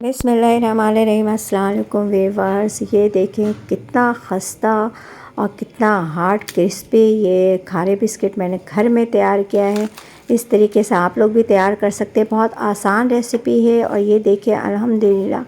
बिस्मिल्लाहिर्रहमानिर्रहीम। अस्सलाम वालेकुम व्यूअर्स, ये देखें कितना खस्ता और कितना हार्ड क्रिस्पी ये खारे बिस्किट मैंने घर में तैयार किया है। इस तरीके से आप लोग भी तैयार कर सकते हैं। बहुत आसान रेसिपी है। और ये देखिए अल्हम्दुलिल्लाह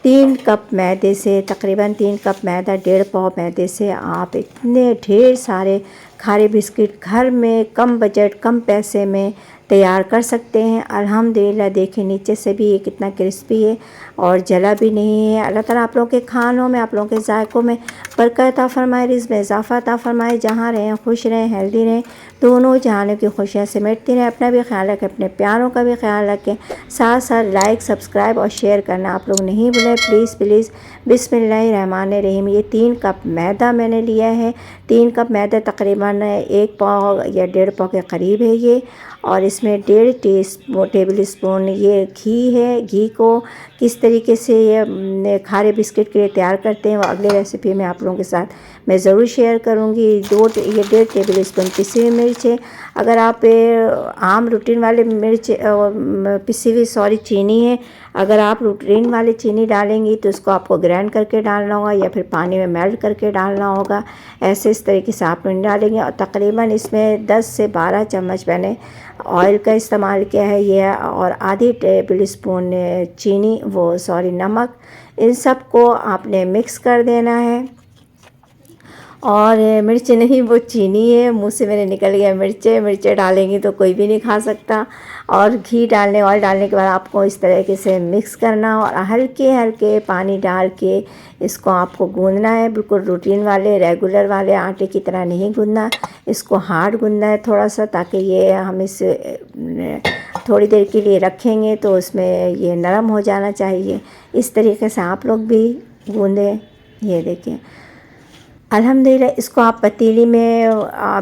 3 कप मैदे से, तकरीबन 3 कप मैदा, 1.5 पाव मैदे से आप इतने ढेर सारे खारे बिस्किट घर में कम बजट कम पैसे में तैयार कर सकते हैं। अल्हम्दुलिल्लाह देखिए नीचे से भी ये कितना क्रिस्पी है और जला भी नहीं है। अल्लाह ताला आप लोगों के खानों में, आप लोगों के जायकों में बरकत अता फरमाए, रिज़्क़ में इजाफ़ा अता फरमाए। जहाँ रहें खुश रहें, हेल्दी रहें, दोनों जहानों की खुशियाँ समेटती रहें। अपना भी ख्याल रखें, अपने प्यारों का भी ख्याल रखें। साथ साथ लाइक, सब्सक्राइब और शेयर करना आप लोग नहीं भूलें प्लीज़ प्लीज़। बिस्मिल्लाहिर्रहमानिर्रहीम। ये 3 कप मैदा मैंने लिया है। 3 कप मैदा तकरीबन 1 पाव या 1.5 पाव के करीब है ये। और इसमें 1.5 टेबल स्पून ये घी है। घी को किस तरीके से ये खारे बिस्किट के लिए तैयार करते हैं वो अगले रेसिपी में आप लोगों के साथ मैं ज़रूर शेयर करूँगी। ये 1.5 टेबल स्पून पिसी हुई मिर्च है। अगर आप आम रूटीन वाले मिर्च पिसी हुई चीनी है। अगर आप रूटीन वाली चीनी डालेंगी तो उसको आपको ग्राइंड करके डालना होगा या फिर पानी में मेल्ट करके डालना होगा। ऐसे इस तरीके से आप नहीं डालेंगे। और तकरीबन इसमें 10 से 12 चम्मच मैंने ऑयल का इस्तेमाल किया है ये, और आधी टेबल स्पून नमक। इन सब को आपने मिक्स कर देना है। और मिर्च नहीं, वो चीनी है, मुंह से मेरे निकल गया मिर्चें डालेंगी तो कोई भी नहीं खा सकता। और घी डालने, ऑयल डालने के बाद आपको इस तरीके से मिक्स करना और हल्के हल्के पानी डाल के इसको आपको गूंदना है। बिल्कुल रूटीन वाले रेगुलर वाले आटे की तरह नहीं गूंदना, इसको हार्ड गूंदना है थोड़ा सा, ताकि ये हम इसे थोड़ी देर के लिए रखेंगे तो उसमें ये नरम हो जाना चाहिए। इस तरीके से आप लोग भी गूंदें। ये देखिए अल्हम्दुलिल्लाह। इसको आप पतीली में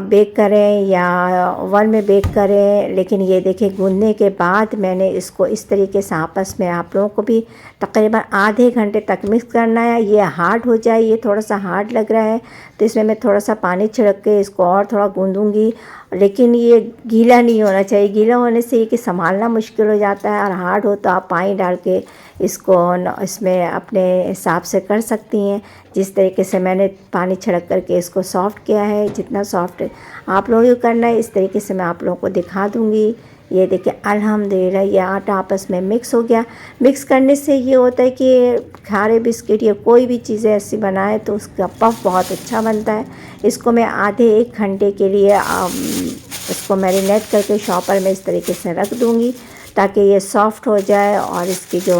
बेक करें या ओवन में बेक करें, लेकिन ये देखिए गूंदने के बाद मैंने इसको इस तरीके से आपस में आप लोगों को भी तकरीबन आधे घंटे तक मिक्स करना है। ये हार्ड हो जाए, ये थोड़ा सा हार्ड लग रहा है तो इसमें मैं थोड़ा सा पानी छिड़क के इसको और थोड़ा गूंदूंगी। लेकिन ये गीला नहीं होना चाहिए। गीला होने से ये कि संभालना मुश्किल हो जाता है। और हार्ड हो तो आप पानी डाल के इसको इसमें अपने हिसाब से कर सकती हैं। जिस तरीके से मैंने पानी छिड़क करके इसको सॉफ़्ट किया है, जितना सॉफ़्ट आप लोगों को करना है इस तरीके से मैं आप लोगों को दिखा दूँगी। ये देखिए अल्हम्दुलिल्लाह ये आटा आपस में मिक्स हो गया। मिक्स करने से ये होता है कि खारे बिस्किट या कोई भी चीज़ें ऐसी बनाए तो उसका पफ बहुत अच्छा बनता है। इसको मैं आधे 1 घंटे के लिए इसको मैरिनेट करके शॉपर में इस तरीके से रख दूँगी ताकि ये सॉफ़्ट हो जाए और इसकी जो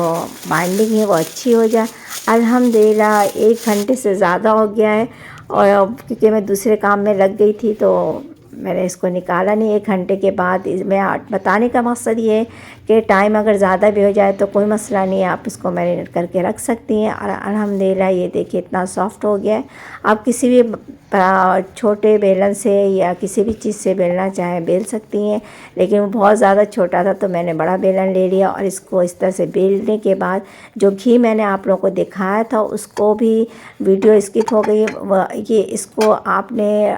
बाइंडिंग है वो अच्छी हो जाए। अल्हम्दुलिल्लाह 1 घंटे से ज़्यादा हो गया है। और क्योंकि मैं दूसरे काम में लग गई थी तो मैंने इसको निकाला नहीं। 1 घंटे के बाद मैं बताने का मकसद ये है कि टाइम अगर ज़्यादा भी हो जाए तो कोई मसला नहीं है, आप इसको मैरिनेट करके रख सकती हैं। और अल्हम्दुलिल्लाह ये देखिए इतना सॉफ़्ट हो गया है। आप किसी भी छोटे बेलन से या किसी भी चीज़ से बेलना चाहें बेल सकती हैं, लेकिन वो बहुत ज़्यादा छोटा था तो मैंने बड़ा बेलन ले लिया। और इसको इस तरह से बेलने के बाद जो घी मैंने आप लोगों को दिखाया था उसको भी वीडियो स्किप हो गई। ये इसको आपने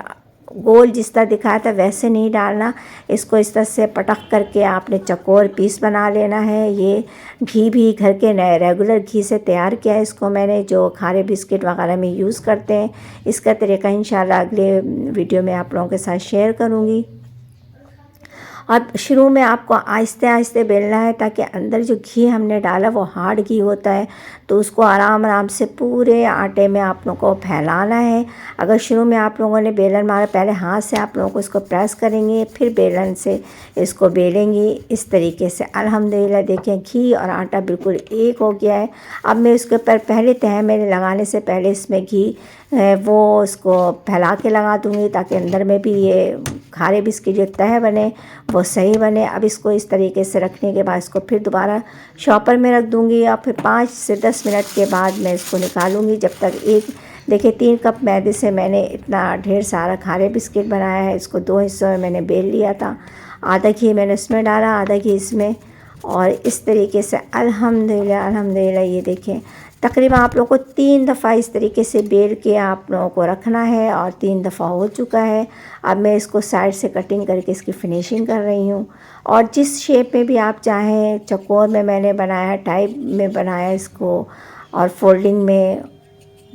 गोल जिस तरह दिखाया था वैसे नहीं डालना, इसको इस तरह से पटक करके आपने चकोर पीस बना लेना है। ये घी भी घर के नए रेगुलर घी से तैयार किया है इसको मैंने, जो खारे बिस्किट वगैरह में यूज़ करते हैं। इसका तरीका इंशाल्लाह अगले वीडियो में आप लोगों के साथ शेयर करूँगी। और शुरू में आपको आहिस्ते आहिस्ते बेलना है ताकि अंदर जो घी हमने डाला वो हार्ड घी होता है, तो उसको आराम आराम से पूरे आटे में आप लोगों को फैलाना है। अगर शुरू में आप लोगों ने बेलन मारा, पहले हाथ से आप लोगों को इसको प्रेस करेंगे फिर बेलन से इसको बेलेंगी इस तरीके से। अल्हम्दुलिल्लाह देखिए घी और आटा बिल्कुल एक हो गया है। अब मैं इसके ऊपर पहले तह में लगाने से पहले इसमें घी वो इसको फैला के लगा दूँगी ताकि अंदर में भी ये खारे बिस्किट जो तह बने वो सही बने। अब इसको इस तरीके से रखने के बाद इसको फिर दोबारा शॉपर में रख दूँगी और फिर 5 से 10 मिनट के बाद मैं इसको निकालूँगी। जब तक देखिए 3 कप मैदे से मैंने इतना ढेर सारा खारे बिस्किट बनाया है। इसको 2 हिस्सों में मैंने बेल लिया था। आधा घी मैंने इसमें डाला, आधा घी इसमें। और इस तरीके से अल्हम्दुलिल्लाह अल्हम्दुलिल्लाह ये देखें तकरीबन आप लोगों को 3 दफ़ा इस तरीके से बेल के आप लोगों को रखना है और 3 दफ़ा हो चुका है। अब मैं इसको साइड से कटिंग करके इसकी फिनिशिंग कर रही हूँ। और जिस शेप में भी आप चाहें, चौकोर में मैंने बनाया, टाइप में बनाया इसको, और फोल्डिंग में,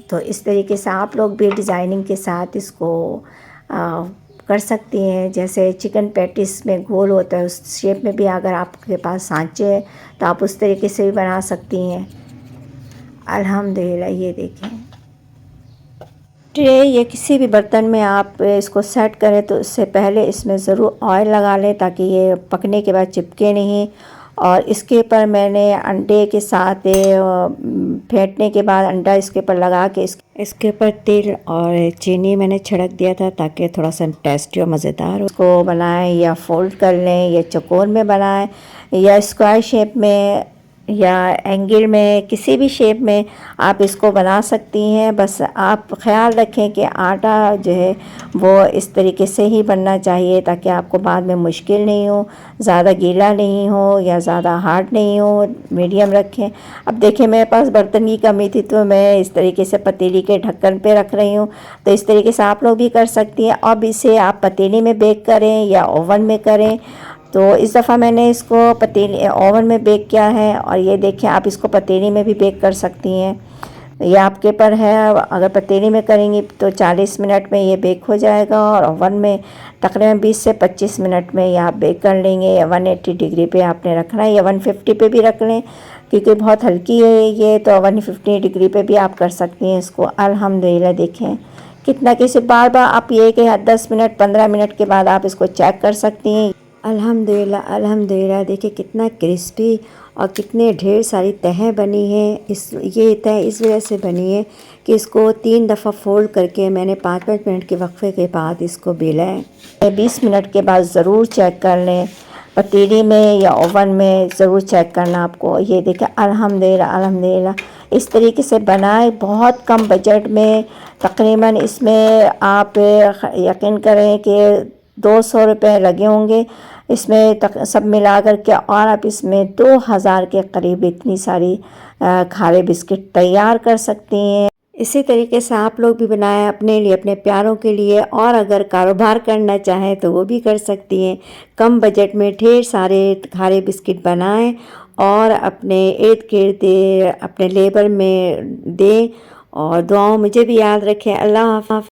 तो इस तरीके से आप लोग भी डिज़ाइनिंग के साथ इसको कर सकती हैं। जैसे चिकन पैटिस में गोल होता है उस शेप में भी अगर आपके पास सांचे हैं तो आप उस तरीके से भी बना सकती हैं। अल्हम्दुलिल्लाह ये देखें ट्रे या किसी भी बर्तन में आप इसको सेट करें तो उससे पहले इसमें ज़रूर ऑयल लगा लें ताकि ये पकने के बाद चिपके नहीं। और इसके ऊपर मैंने अंडे के साथ फेंटने के बाद अंडा इसके ऊपर लगा के इसके ऊपर तेल और चीनी मैंने छिड़क दिया था ताकि थोड़ा सा टेस्टी और मज़ेदार हो। इसको बनाएं या फोल्ड कर लें या चौकोर में बनाएं या स्क्वायर शेप में या एंगल में, किसी भी शेप में आप इसको बना सकती हैं। बस आप ख़्याल रखें कि आटा जो है वो इस तरीके से ही बनना चाहिए ताकि आपको बाद में मुश्किल नहीं हो, ज़्यादा गीला नहीं हो या ज़्यादा हार्ड नहीं हो, मीडियम रखें। अब देखें मेरे पास बर्तन की कमी थी तो मैं इस तरीके से पतीली के ढक्कन पे रख रही हूँ। तो इस तरीके से आप लोग भी कर सकती हैं। अब इसे आप पतीली में बेक करें या ओवन में करें। तो इस दफ़ा मैंने इसको पतीली ओवन में बेक किया है और ये देखें आप इसको पतीली में भी बेक कर सकती हैं। ये आपके पर है, अगर पतीली में करेंगी तो 40 मिनट में ये बेक हो जाएगा और ओवन में तकरीबन 20 से 25 मिनट में ये आप बेक कर लेंगे। 180 डिग्री पे आपने रखना है या 150 पे भी रख लें क्योंकि बहुत हल्की है ये, तो 150 डिग्री पे भी आप कर सकती हैं इसको। अल्हम्दुलिल्लाह देखें कितना किसी बार बार आप ये कि 10 मिनट 15 मिनट के बाद आप इसको चेक कर सकती हैं। अल्हम्दुलिल्लाह अल्हम्दुलिल्लाह देखिए कितना क्रिस्पी और कितने ढेर सारी तहें बनी हैं। ये तह इस वजह से बनी है कि इसको 3 दफ़ा फोल्ड करके मैंने 5-5 मिनट के वक्फे के बाद इसको बेला है। 20 मिनट के बाद ज़रूर चेक कर लें, पतीली में या ओवन में ज़रूर चेक करना आपको। ये देखिए अल्हम्दुलिल्लाह अल्हम्दुलिल्लाह इस तरीके से बनाए बहुत कम बजट में। तकरीबन इसमें आप यकीन करें कि 200 रुपये लगे होंगे इसमें तक सब मिला कर के, और आप इसमें 2000 के करीब इतनी सारी खारे बिस्किट तैयार कर सकती हैं। इसी तरीके से आप लोग भी बनाएं अपने लिए, अपने प्यारों के लिए, और अगर कारोबार करना चाहें तो वो भी कर सकती हैं। कम बजट में ढेर सारे खारे बिस्किट बनाएं और अपने इर्द गिर्द अपने लेबर में दें। और दुआओं मुझे भी याद रखें। अल्लाह हाफ़िज़।